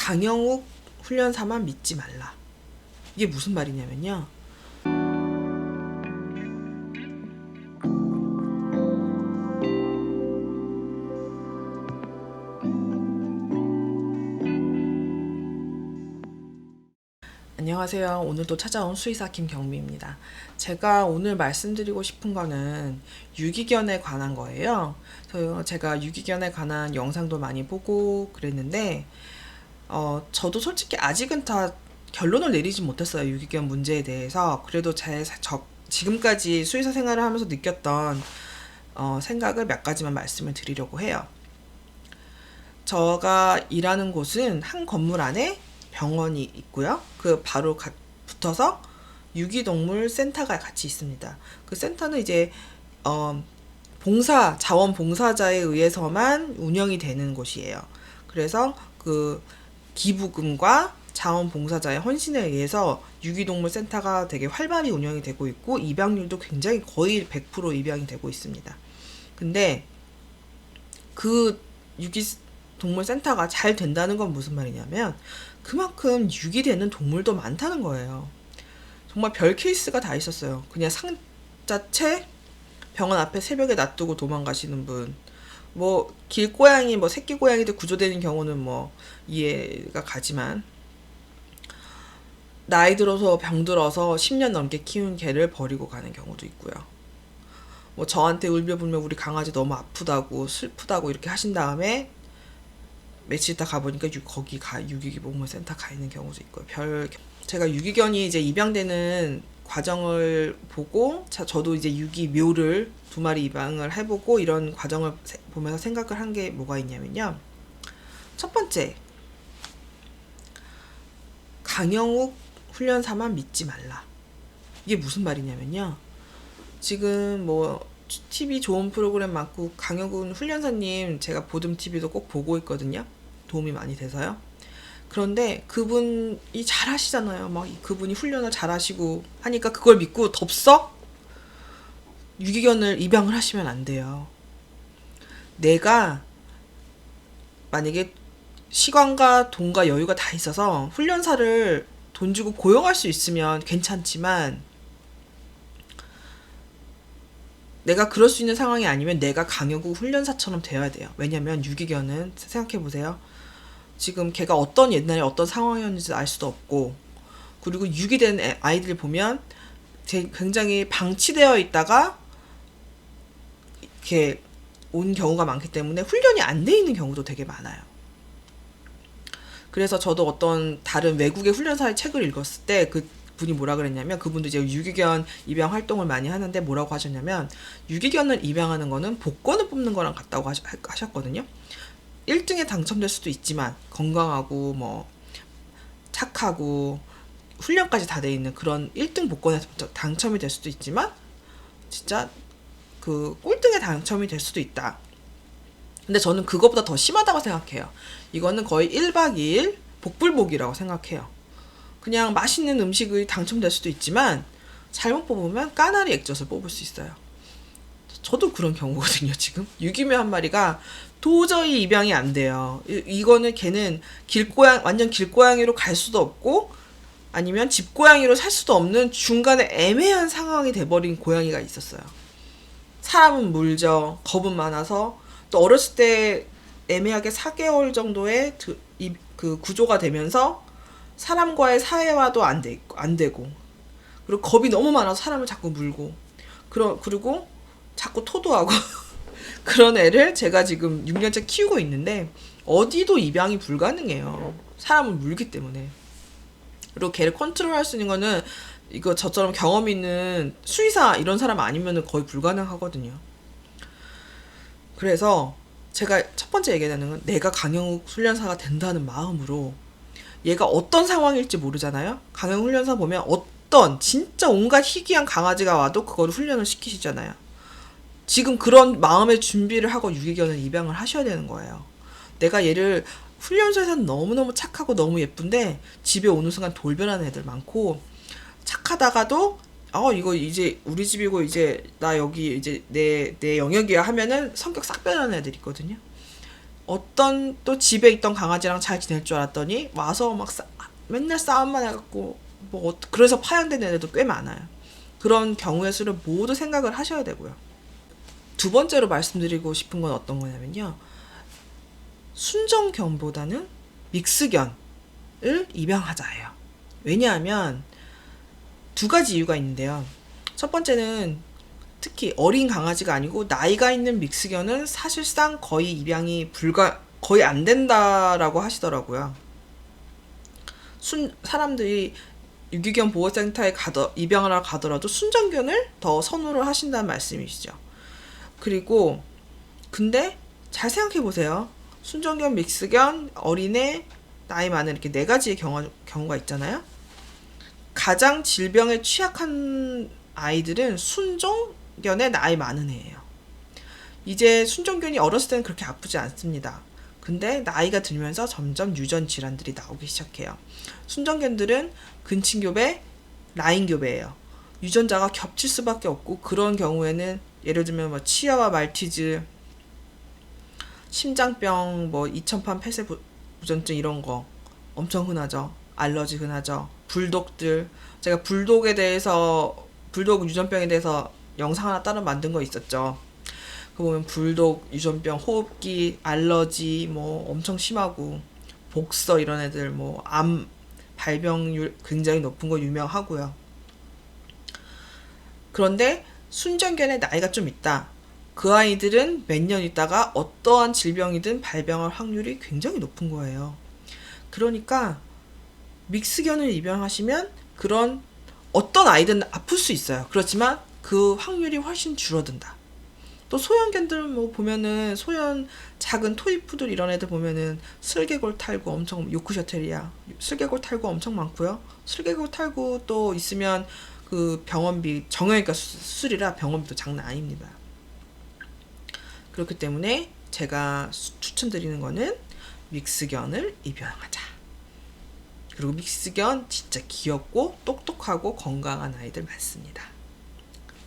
강영욱 훈련사만 믿지 말라. 이게 무슨 말이냐면요. 안녕하세요. 오늘도 찾아온 수의사 김경미입니다. 제가 오늘 말씀드리고 싶은 거는 유기견에 관한 거예요. 제가 유기견에 관한 영상도 많이 보고 그랬는데 저도 솔직히 아직은 다 결론을 내리지 못했어요. 유기견 문제에 대해서. 그래도 지금까지 수의사 생활을 하면서 느꼈던 생각을 몇 가지만 말씀을 드리려고 해요. 제가 일하는 곳은 한 건물 안에 병원이 있고요. 그 바로 붙어서 유기동물 센터가 같이 있습니다. 그 센터는 이제 자원봉사자에 의해서만 운영이 되는 곳이에요. 그래서 그 기부금과 자원봉사자의 헌신에 의해서 유기동물 센터가 되게 활발히 운영이 되고 있고 입양률도 굉장히 거의 100% 입양이 되고 있습니다. 근데 그 유기동물 센터가 잘 된다는 건 무슨 말이냐면 그만큼 유기되는 동물도 많다는 거예요. 정말 별 케이스가 다 있었어요. 그냥 상자채 병원 앞에 새벽에 놔두고 도망가시는 분, 길고양이, 새끼 고양이들 구조되는 경우는 이해가 가지만, 나이 들어서 병들어서 10년 넘게 키운 개를 버리고 가는 경우도 있고요. 저한테 울며불며 우리 강아지 너무 아프다고, 슬프다고 이렇게 하신 다음에, 며칠 있다 가보니까 유기동물 센터 가 있는 경우도 있고요. 제가 유기견이 이제 입양되는 과정을 보고, 저도 이제 유기묘를 2마리 입양을 해보고 이런 과정을 보면서 생각을 한 게 뭐가 있냐면요. 첫 번째, 강영욱 훈련사만 믿지 말라. 이게 무슨 말이냐면요. 지금 TV 좋은 프로그램 많고 강영욱 훈련사님 제가 보듬TV도 꼭 보고 있거든요. 도움이 많이 돼서요. 그런데 그분이 잘하시잖아요. 그분이 훈련을 잘하시고 하니까 그걸 믿고 덥석 유기견을 입양을 하시면 안 돼요. 내가 만약에 시간과 돈과 여유가 다 있어서 훈련사를 돈 주고 고용할 수 있으면 괜찮지만 내가 그럴 수 있는 상황이 아니면 내가 강영욱 훈련사처럼 되어야 돼요. 왜냐면 유기견은 생각해보세요. 지금 걔가 옛날에 어떤 상황이었는지 알 수도 없고, 그리고 유기된 아이들 보면 굉장히 방치되어 있다가 이렇게 온 경우가 많기 때문에 훈련이 안 돼 있는 경우도 되게 많아요. 그래서 저도 어떤 다른 외국의 훈련사의 책을 읽었을 때 분이 뭐라 그랬냐면, 그분도 이제 유기견 입양 활동을 많이 하는데 뭐라고 하셨냐면, 유기견을 입양하는 거는 복권을 뽑는 거랑 같다고 하셨거든요. 1등에 당첨될 수도 있지만 건강하고 착하고 훈련까지 다 돼 있는 그런 1등 복권에 당첨이 될 수도 있지만 진짜 그 꼴등에 당첨이 될 수도 있다. 근데 저는 그거보다 더 심하다고 생각해요. 이거는 거의 1박 2일 복불복이라고 생각해요. 그냥 맛있는 음식이 당첨될 수도 있지만 잘못 뽑으면 까나리 액젓을 뽑을 수 있어요. 저도 그런 경우거든요. 지금 유기묘 한 마리가 도저히 입양이 안 돼요. 이거는 걔는 완전 길고양이로 갈 수도 없고 아니면 집고양이로 살 수도 없는 중간에 애매한 상황이 돼버린 고양이가 있었어요. 사람은 물죠. 겁은 많아서 또 어렸을 때 애매하게 4개월 정도의 그 구조가 되면서 사람과의 사회화도 안 되고, 그리고 겁이 너무 많아서 사람을 자꾸 물고, 그리고 자꾸 토도하고 그런 애를 제가 지금 6년째 키우고 있는데 어디도 입양이 불가능해요. 사람을 물기 때문에. 그리고 걔를 컨트롤할 수 있는 거는 저처럼 경험 있는 수의사 이런 사람 아니면 거의 불가능하거든요. 그래서 제가 첫 번째 얘기하는 건 내가 강영욱 훈련사가 된다는 마음으로, 얘가 어떤 상황일지 모르잖아요. 강영욱 훈련사 보면 진짜 온갖 희귀한 강아지가 와도 그걸 훈련을 시키시잖아요. 지금 그런 마음의 준비를 하고 유기견을 입양을 하셔야 되는 거예요. 내가 얘를 훈련소에서는 너무너무 착하고 너무 예쁜데 집에 오는 순간 돌변하는 애들 많고, 착하다가도 이거 이제 우리 집이고 이제 나 여기 이제 내 영역이야 하면은 성격 싹 변하는 애들 있거든요. 어떤 또 집에 있던 강아지랑 잘 지낼 줄 알았더니 와서 막 맨날 싸움만 해갖고 그래서 파양된 애들도 꽤 많아요. 그런 경우의 수를 모두 생각을 하셔야 되고요. 두 번째로 말씀드리고 싶은 건 어떤 거냐면요. 순정견보다는 믹스견을 입양하자예요. 왜냐하면 두 가지 이유가 있는데요. 첫 번째는 특히 어린 강아지가 아니고 나이가 있는 믹스견은 사실상 거의 입양이 거의 안 된다라고 하시더라고요. 사람들이 유기견 보호센터에 입양을 하러 가더라도 순정견을 더 선호를 하신다는 말씀이시죠. 그리고 근데 잘 생각해 보세요. 순정견, 믹스견, 어린애, 나이 많은 이렇게 네 가지의 경우가 있잖아요. 가장 질병에 취약한 아이들은 순정견에 나이 많은 애예요. 이제 순정견이 어렸을 때는 그렇게 아프지 않습니다. 근데 나이가 들면서 점점 유전 질환들이 나오기 시작해요. 순정견들은 근친교배, 라인교배예요. 유전자가 겹칠 수밖에 없고 그런 경우에는 예를 들면 뭐 치아와 말티즈, 심장병, 뭐 이천판 폐쇄 부전증 이런 거 엄청 흔하죠. 알러지 흔하죠. 불독들, 제가 불독 유전병에 대해서 영상 하나 따로 만든 거 있었죠. 그 보면 불독, 유전병, 호흡기, 알러지 뭐 엄청 심하고 복서 이런 애들 뭐 암 발병률 굉장히 높은 거 유명하고요. 그런데 순정견의 나이가 좀 있다. 그 아이들은 몇 년 있다가 어떠한 질병이든 발병할 확률이 굉장히 높은 거예요. 그러니까 믹스견을 입양하시면 그런 어떤 아이든 아플 수 있어요. 그렇지만 그 확률이 훨씬 줄어든다. 또 소형견들 뭐 보면은 작은 토이푸들 이런 애들 보면은 슬개골 탈구 엄청 요크셔테리아 슬개골 탈구 엄청 많고요. 슬개골 탈구 또 있으면 그 병원비 정형외과 수술이라 병원비도 장난 아닙니다. 그렇기 때문에 제가 추천드리는 거는 믹스견을 입양하자. 그리고 믹스견 진짜 귀엽고 똑똑하고 건강한 아이들 많습니다.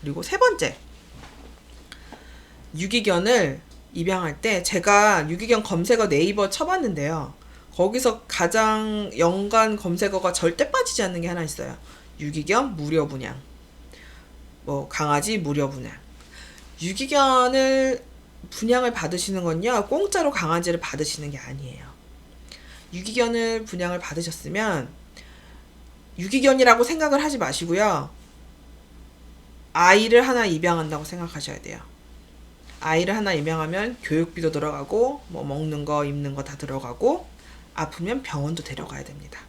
그리고 세 번째, 유기견을 입양할 때 제가 유기견 검색어 네이버 쳐봤는데요. 거기서 가장 연관 검색어가 절대 빠지지 않는 게 하나 있어요. 유기견 무료 분양, 뭐 강아지 무료 분양. 유기견을 분양을 받으시는 건요, 공짜로 강아지를 받으시는 게 아니에요. 유기견을 분양을 받으셨으면 유기견이라고 생각을 하지 마시고요. 아이를 하나 입양한다고 생각하셔야 돼요. 아이를 하나 입양하면 교육비도 들어가고 뭐 먹는 거 입는 거 다 들어가고 아프면 병원도 데려가야 됩니다.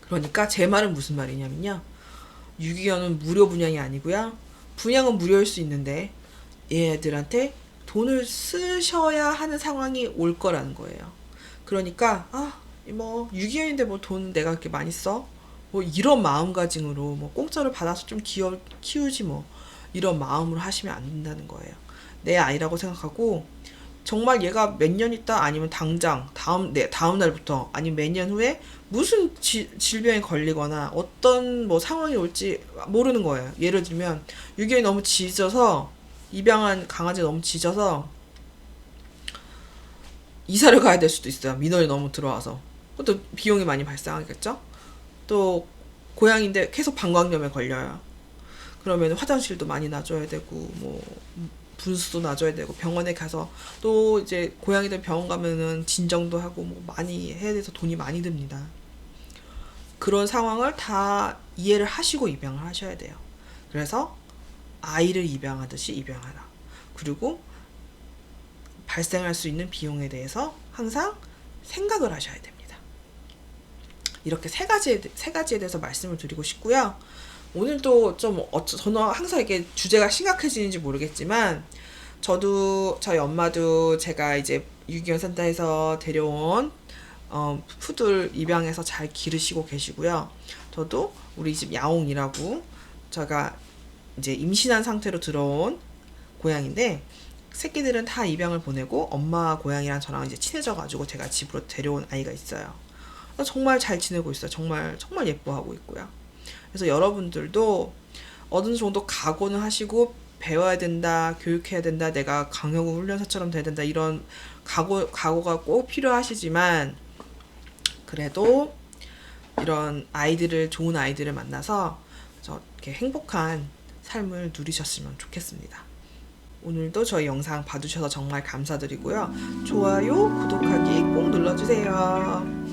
그러니까 제 말은 무슨 말이냐면요. 유기견은 무료 분양이 아니고요. 분양은 무료일 수 있는데 얘들한테 돈을 쓰셔야 하는 상황이 올 거라는 거예요. 그러니까 뭐 유기견인데 뭐 돈 내가 그렇게 많이 써? 뭐 이런 마음가짐으로 뭐 공짜로 받아서 좀 키우지 뭐 이런 마음으로 하시면 안 된다는 거예요. 내 아이라고 생각하고 정말 얘가 몇 년 있다 아니면 당장 다음 날부터 아니면 몇 년 후에 무슨 질병에 걸리거나 어떤 뭐 상황이 올지 모르는 거예요. 예를 들면 유기견이 너무 짖어서 입양한 강아지가 너무 짖어서 이사를 가야 될 수도 있어요. 민원이 너무 들어와서. 그것도 비용이 많이 발생하겠죠. 또 고양이인데 계속 방광염에 걸려요. 그러면 화장실도 많이 놔줘야 되고 뭐 분수도 놔줘야 되고 병원에 가서 또 이제 고양이들 병원 가면은 진정도 하고 뭐 많이 해야 돼서 돈이 많이 듭니다. 그런 상황을 다 이해를 하시고 입양을 하셔야 돼요. 그래서 아이를 입양하듯이 입양하라. 그리고 발생할 수 있는 비용에 대해서 항상 생각을 하셔야 됩니다. 이렇게 세 가지에 대해서 말씀을 드리고 싶고요. 오늘도 저는 항상 이게 주제가 심각해지는지 모르겠지만, 저희 엄마도 제가 이제 유기견 센터에서 데려온 푸들 입양해서 잘 기르시고 계시고요. 저도 우리 집 야옹이라고 제가 이제 임신한 상태로 들어온 고양인데, 새끼들은 다 입양을 보내고 엄마 고양이랑 저랑 이제 친해져가지고 제가 집으로 데려온 아이가 있어요. 정말 잘 지내고 있어요. 정말 정말 예뻐하고 있고요. 그래서 여러분들도 어느 정도 각오는 하시고 배워야 된다, 교육해야 된다, 내가 강형구 훈련사처럼 돼야 된다 이런 각오가 꼭 필요하시지만 그래도 이런 좋은 아이들을 만나서 이렇게 행복한 삶을 누리셨으면 좋겠습니다. 오늘도 저희 영상 봐주셔서 정말 감사드리고요. 좋아요, 구독하기 꼭 눌러주세요.